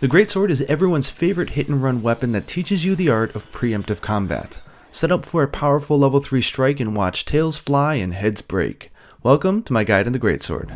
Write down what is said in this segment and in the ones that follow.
The greatsword is everyone's favorite hit-and-run weapon that teaches you the art of preemptive combat. Set up for a powerful level 3 strike and watch tails fly and heads break. Welcome to my guide on the greatsword.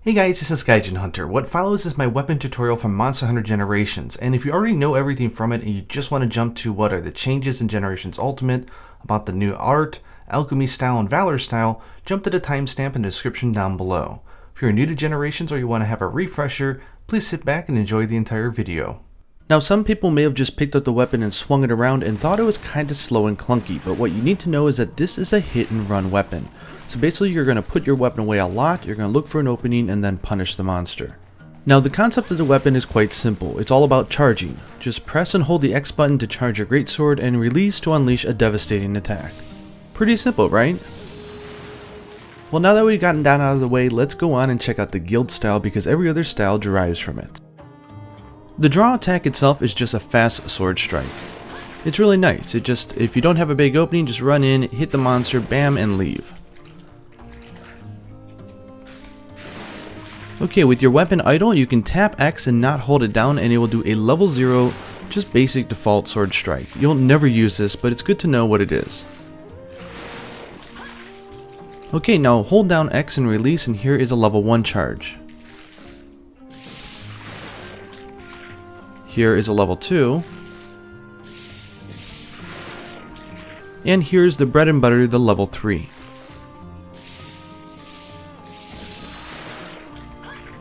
Hey guys, this is Gaijin Hunter. What follows is my weapon tutorial from Monster Hunter Generations, and if you already know everything from it and you just want to jump to what are the changes in Generations Ultimate, about the new art, Alchemy Style, and Valor Style, jump to the timestamp in the description down below. If you're new to Generations or you want to have a refresher, please sit back and enjoy the entire video. Now some people may have just picked up the weapon and swung it around and thought it was kinda slow and clunky, but what you need to know is that this is a hit and run weapon. So basically you're going to put your weapon away a lot, you're going to look for an opening and then punish the monster. Now the concept of the weapon is quite simple, it's all about charging. Just press and hold the X button to charge your greatsword and release to unleash a devastating attack. Pretty simple, right? Well, now that we've gotten that out of the way, let's go on and check out the guild style because every other style derives from it. The draw attack itself is just a fast sword strike. It's really nice. If you don't have a big opening, just run in, hit the monster, bam, and leave. Okay, with your weapon idle, you can tap X and not hold it down and it will do a level 0, just basic default sword strike. You'll never use this, but it's good to know what it is. Okay, now hold down X and release, and here is a level 1 charge. Here is a level 2. And here's the bread and butter, the level 3.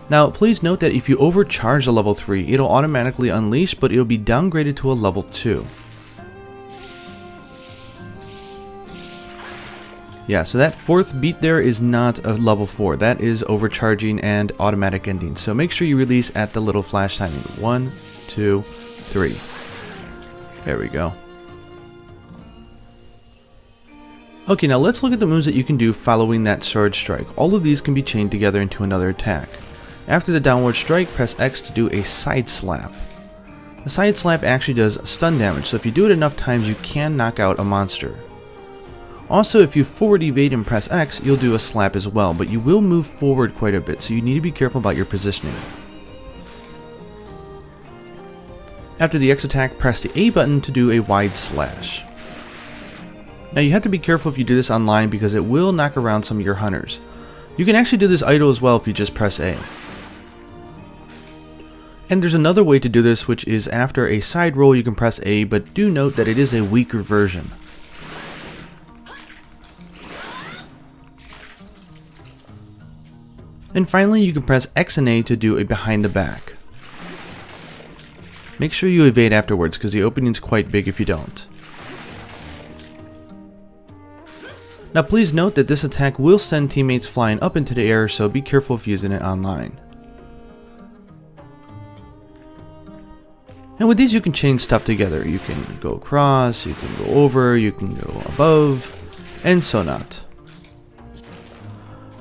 Now please note that if you overcharge a level 3, it'll automatically unleash, but it'll be downgraded to a level 2. Yeah, so that fourth beat there is not a level 4, that is overcharging and automatic ending. So make sure you release at the little flash timing. 1, 2, 3. There we go. Okay, now let's look at the moves that you can do following that sword strike. All of these can be chained together into another attack. After the downward strike, press X to do a side slap. The side slap actually does stun damage, so if you do it enough times you can knock out a monster. Also, if you forward evade and press X, you'll do a slap as well, but you will move forward quite a bit, so you need to be careful about your positioning. After the X attack, press the A button to do a wide slash. Now you have to be careful if you do this online because it will knock around some of your hunters. You can actually do this idle as well if you just press A. And there's another way to do this, which is after a side roll you can press A, but do note that it is a weaker version. And finally you can press X and A to do a behind the back. Make sure you evade afterwards because the opening is quite big if you don't. Now please note that this attack will send teammates flying up into the air, so be careful if using it online. And with these you can chain stuff together. You can go across, you can go over, you can go above, and so not.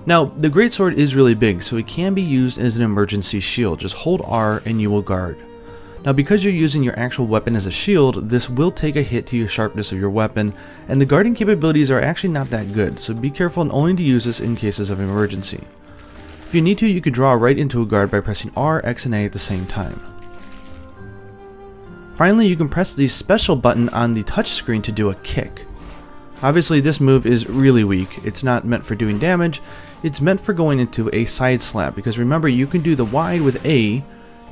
Now, the greatsword is really big, so it can be used as an emergency shield. Just hold R and you will guard. Now, because you're using your actual weapon as a shield, this will take a hit to your sharpness of your weapon, and the guarding capabilities are actually not that good, so be careful and only to use this in cases of emergency. If you need to, you could draw right into a guard by pressing R, X, and A at the same time. Finally, you can press the special button on the touchscreen to do a kick. Obviously, this move is really weak. It's not meant for doing damage. It's meant for going into a side slap, because remember, you can do the wide with A,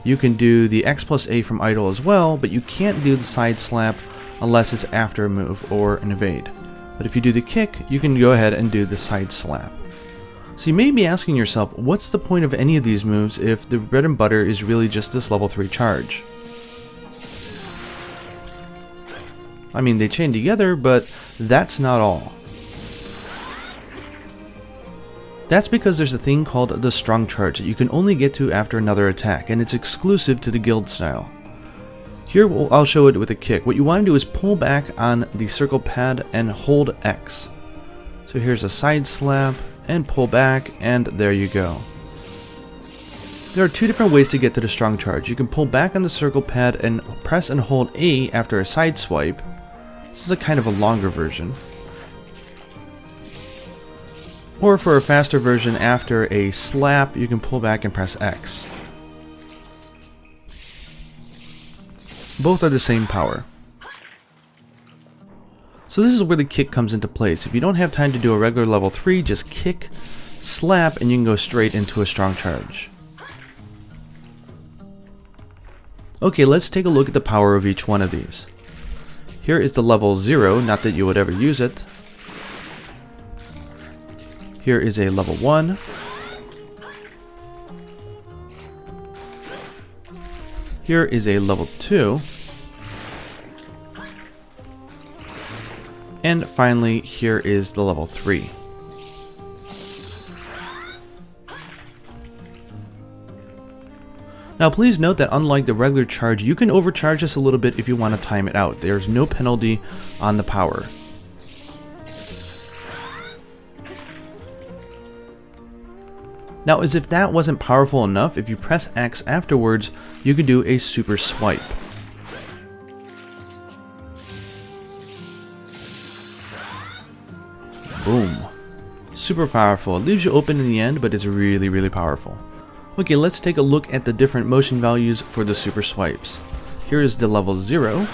you can do the X plus A from idle as well, but you can't do the side slap unless it's after a move or an evade. But if you do the kick, you can go ahead and do the side slap. So you may be asking yourself, what's the point of any of these moves if the bread and butter is really just this level 3 charge? I mean, they chain together, but that's not all. That's because there's a thing called the strong charge that you can only get to after another attack, and it's exclusive to the guild style. Here I'll show it with a kick. What you want to do is pull back on the circle pad and hold X. So here's a side slap, and pull back, and there you go. There are two different ways to get to the strong charge. You can pull back on the circle pad and press and hold A after a side swipe. This is a kind of a longer version. Or for a faster version, after a slap, you can pull back and press X. Both are the same power. So this is where the kick comes into place. If you don't have time to do a regular level 3, just kick, slap, and you can go straight into a strong charge. Okay, let's take a look at the power of each one of these. Here is the level 0, not that you would ever use it. Here is a level 1. Here is a level 2. And finally, here is the level 3. Now please note that unlike the regular charge, you can overcharge this a little bit if you want to time it out. There's no penalty on the power. Now, as if that wasn't powerful enough, if you press X afterwards, you can do a super swipe. Boom. Super powerful. It leaves you open in the end, but it's really, really powerful. Okay, let's take a look at the different motion values for the super swipes. Here is the level 0.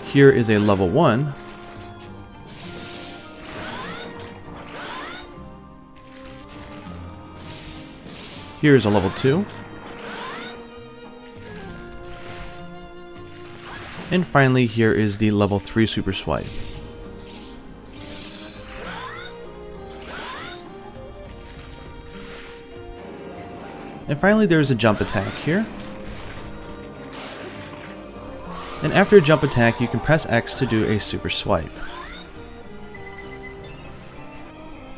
Here is a level 1. Here is a level 2. And finally, here is the level 3 super swipe. And finally, there is a jump attack here. And after a jump attack, you can press X to do a super swipe.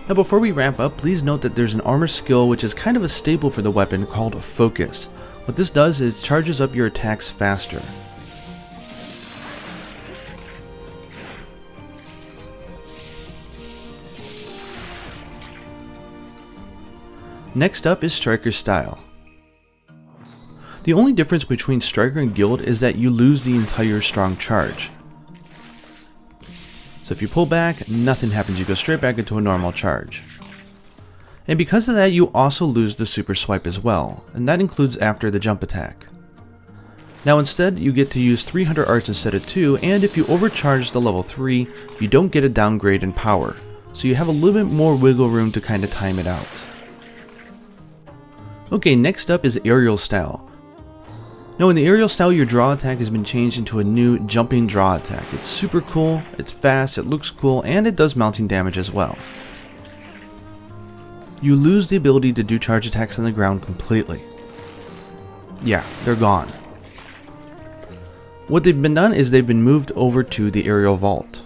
Now before we wrap up, please note that there's an armor skill which is kind of a staple for the weapon called Focus. What this does is charges up your attacks faster. Next up is Striker Style. The only difference between Striker and Guild is that you lose the entire strong charge. So if you pull back, nothing happens, you go straight back into a normal charge. And because of that, you also lose the super swipe as well, and that includes after the jump attack. Now instead, you get to use 300 arts instead of 2, and if you overcharge the level 3, you don't get a downgrade in power, so you have a little bit more wiggle room to kind of time it out. Okay, next up is Aerial Style. Now in the Aerial Style, your draw attack has been changed into a new jumping draw attack. It's super cool, it's fast, it looks cool, and it does mounting damage as well. You lose the ability to do charge attacks on the ground completely. Yeah, they're gone. What they've been done is they've been moved over to the Aerial Vault.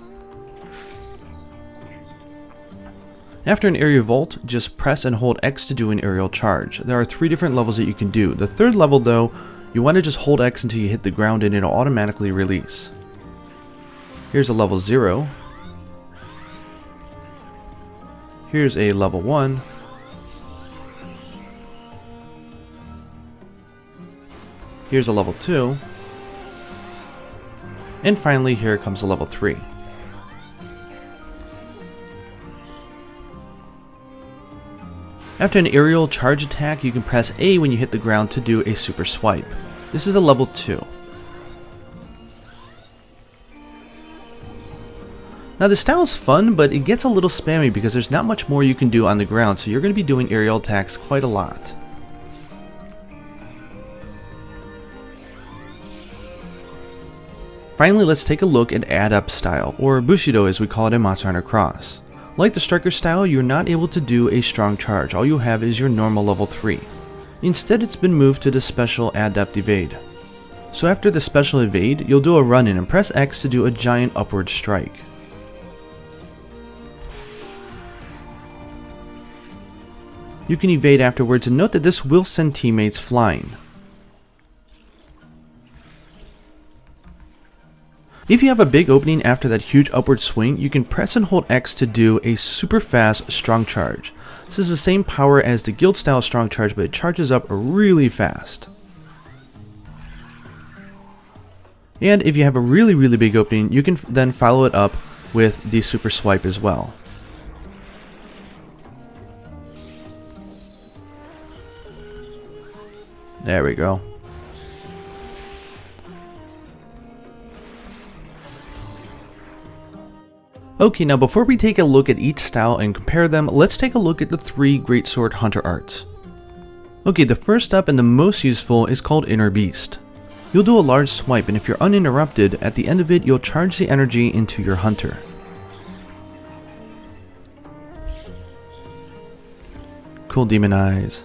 After an Aerial Vault, just press and hold X to do an Aerial Charge. There are 3 different levels that you can do. The 3rd level though, you want to just hold X until you hit the ground and it'll automatically release. Here's a level 0. Here's a level 1. Here's a level 2. And finally, here comes a level 3. After an aerial charge attack, you can press A when you hit the ground to do a super swipe. This is a level 2. Now the style is fun, but it gets a little spammy because there's not much more you can do on the ground, so you're going to be doing aerial attacks quite a lot. Finally, let's take a look at AddUp Style, or Bushido as we call it in Monster Hunter Cross. Like the Striker Style, you're not able to do a strong charge, all you have is your normal level 3. Instead, it's been moved to the special AddUp Evade. So after the special evade, you'll do a run-in and press X to do a giant upward strike. You can evade afterwards, and note that this will send teammates flying. If you have a big opening after that huge upward swing, you can press and hold X to do a super fast strong charge. This is the same power as the guild style strong charge, but it charges up really fast. And if you have a really big opening, you can then follow it up with the super swipe as well. There we go. Okay, now before we take a look at each style and compare them, let's take a look at the 3 Greatsword Hunter arts. Okay, the first up and the most useful is called Inner Beast. You'll do a large swipe, and if you're uninterrupted, at the end of it you'll charge the energy into your hunter. Cool Demon Eyes.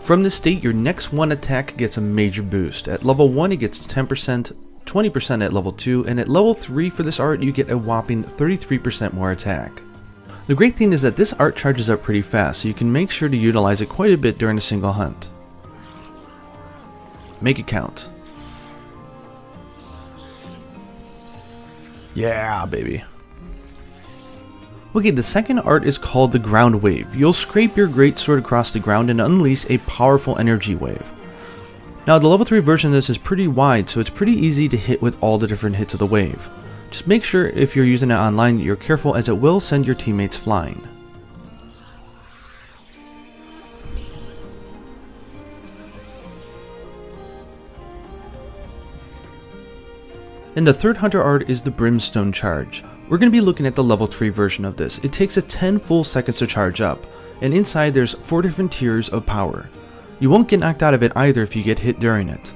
From this state, your next one attack gets a major boost. At level 1 it gets 10%, 20% at level 2, and at level 3 for this art you get a whopping 33% more attack. The great thing is that this art charges up pretty fast, so you can make sure to utilize it quite a bit during a single hunt. Make it count. Yeah, baby. Okay, the second art is called the Ground Wave. You'll scrape your greatsword across the ground and unleash a powerful energy wave. Now, the level 3 version of this is pretty wide, so it's pretty easy to hit with all the different hits of the wave. Just make sure if you're using it online, you're careful, as it will send your teammates flying. And the third hunter art is the Brimstone Charge. We're going to be looking at the level 3 version of this. It takes 10 full seconds to charge up, and inside there's 4 different tiers of power. You won't get knocked out of it either if you get hit during it.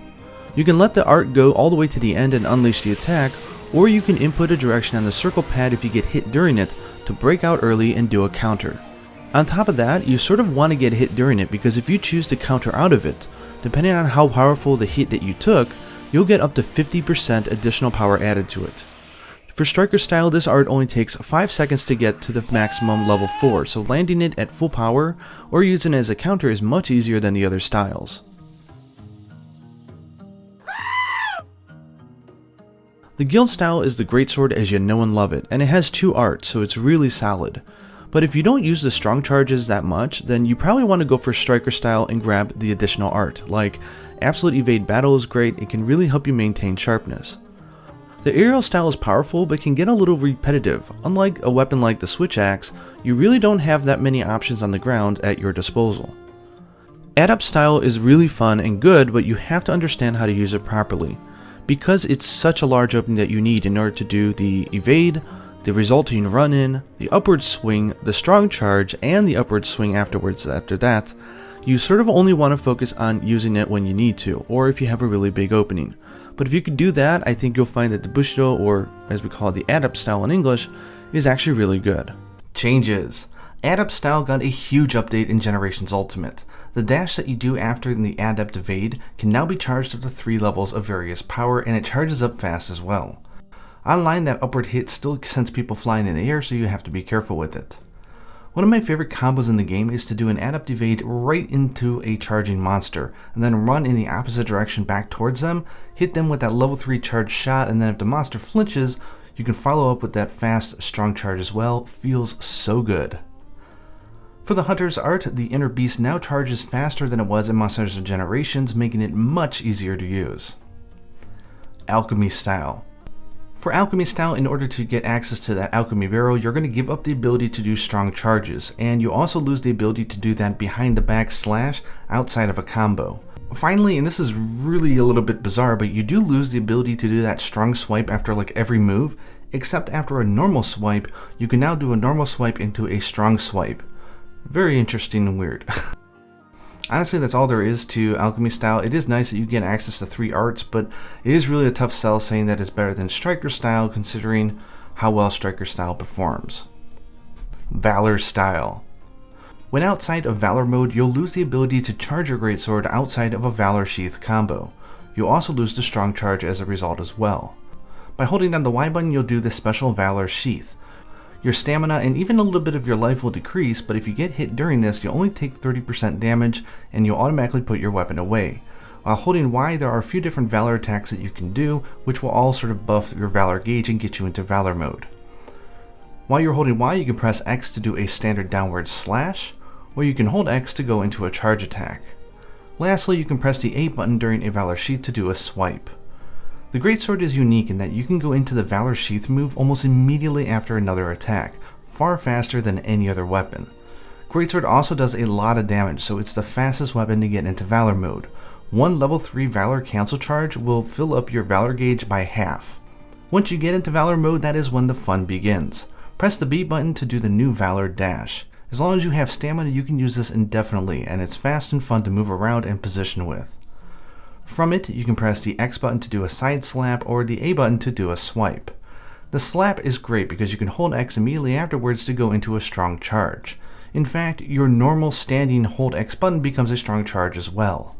You can let the art go all the way to the end and unleash the attack, or you can input a direction on the circle pad if you get hit during it to break out early and do a counter. On top of that, you sort of want to get hit during it, because if you choose to counter out of it, depending on how powerful the hit that you took, you'll get up to 50% additional power added to it. For Striker Style, this art only takes 5 seconds to get to the maximum level 4, so landing it at full power or using it as a counter is much easier than the other styles. The Guild Style is the greatsword as you know and love it, and it has 2 arts, so it's really solid. But if you don't use the strong charges that much, then you probably want to go for Striker Style and grab the additional art, like Absolute Evade Battle is great. It can really help you maintain sharpness. The aerial style is powerful, but can get a little repetitive. Unlike a weapon like the Switch Axe, you really don't have that many options on the ground at your disposal. AddUp Style is really fun and good, but you have to understand how to use it properly, because it's such a large opening that you need in order to do the evade, the resulting run-in, the upward swing, the strong charge, and the upward swing afterwards. After that, you sort of only want to focus on using it when you need to, or if you have a really big opening. But if you could do that, I think you'll find that the Bushido, or as we call it, the AddUp Style in English, is actually really good. Changes. AddUp Style got a huge update in Generations Ultimate. The dash that you do after the AddUp Evade can now be charged up to 3 levels of various power, and it charges up fast as well. Online, that upward hit still sends people flying in the air, so you have to be careful with it. One of my favorite combos in the game is to do an AddUp Evade right into a charging monster, and then run in the opposite direction back towards them, hit them with that level 3 charge shot, and then if the monster flinches, you can follow up with that fast, strong charge as well. Feels so good. For the Hunter's art, the Inner Beast now charges faster than it was in Monster Hunter Generations, making it much easier to use. Alchemy Style. For Alchemy Style, in order to get access to that Alchemy Barrel, you're going to give up the ability to do strong charges, and you also lose the ability to do that behind the back slash outside of a combo. Finally, and this is really a little bit bizarre, but you do lose the ability to do that strong swipe after like every move, except after a normal swipe, you can now do a normal swipe into a strong swipe. Very interesting and weird. Honestly, that's all there is to Alchemy Style. It is nice that you get access to 3 arts, but it is really a tough sell saying that it's better than Striker Style, considering how well Striker Style performs. Valor Style. When outside of Valor mode, you'll lose the ability to charge your greatsword outside of a Valor Sheath combo. You'll also lose the strong charge as a result as well. By holding down the Y button, you'll do the special Valor Sheath. Your stamina and even a little bit of your life will decrease, but if you get hit during this, you'll only take 30% damage and you'll automatically put your weapon away. While holding Y, there are a few different Valor attacks that you can do, which will all sort of buff your Valor gauge and get you into Valor mode. While you're holding Y, you can press X to do a standard downward slash, or you can hold X to go into a charge attack. Lastly, you can press the A button during a Valor Sheath to do a swipe. The Greatsword is unique in that you can go into the Valor Sheath move almost immediately after another attack, far faster than any other weapon. Greatsword also does a lot of damage, so it's the fastest weapon to get into Valor mode. One level 3 Valor cancel charge will fill up your Valor gauge by half. Once you get into Valor mode, that is when the fun begins. Press the B button to do the new Valor dash. As long as you have stamina, you can use this indefinitely, and it's fast and fun to move around and position with. From it, you can press the X button to do a side slap or the A button to do a swipe. The slap is great because you can hold X immediately afterwards to go into a strong charge. In fact, your normal standing hold X button becomes a strong charge as well.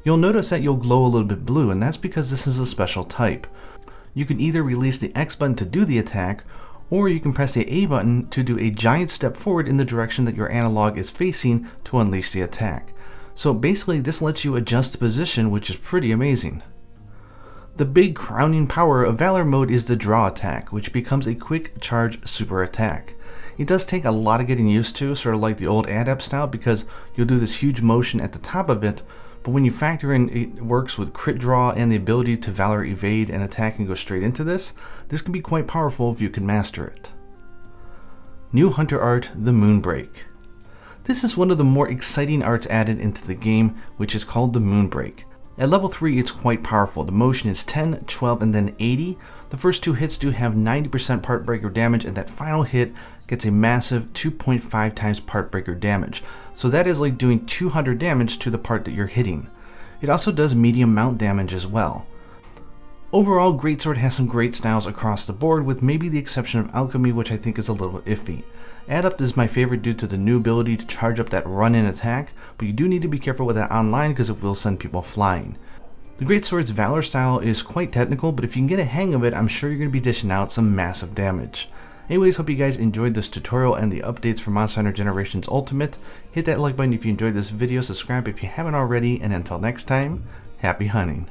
You'll notice that you'll glow a little bit blue, and that's because this is a special type. You can either release the X button to do the attack, or you can press the A button to do a giant step forward in the direction that your analog is facing to unleash the attack. So basically this lets you adjust the position, which is pretty amazing. The big crowning power of Valor mode is the draw attack, which becomes a quick charge super attack. It does take a lot of getting used to, sort of like the old AddUp Style, because you'll do this huge motion at the top of it, but when you factor in it works with crit draw and the ability to Valor evade and attack and go straight into this can be quite powerful if you can master it. New Hunter art, the Moonbreak. This is one of the more exciting arts added into the game, which is called the Moonbreak. At level 3 it's quite powerful. The motion is 10, 12, and then 80. The first 2 hits do have 90% part breaker damage, and that final hit gets a massive 2.5 times part breaker damage. So that is like doing 200 damage to the part that you're hitting. It also does medium mount damage as well. Overall, Greatsword has some great styles across the board, with maybe the exception of Alchemy, which I think is a little iffy. AddUp is my favorite due to the new ability to charge up that run-in attack, but you do need to be careful with that online because it will send people flying. The Greatsword's Valor style is quite technical, but if you can get a hang of it, I'm sure you're going to be dishing out some massive damage. Anyways, hope you guys enjoyed this tutorial and the updates for Monster Hunter Generations Ultimate. Hit that like button if you enjoyed this video, subscribe if you haven't already, and until next time, happy hunting.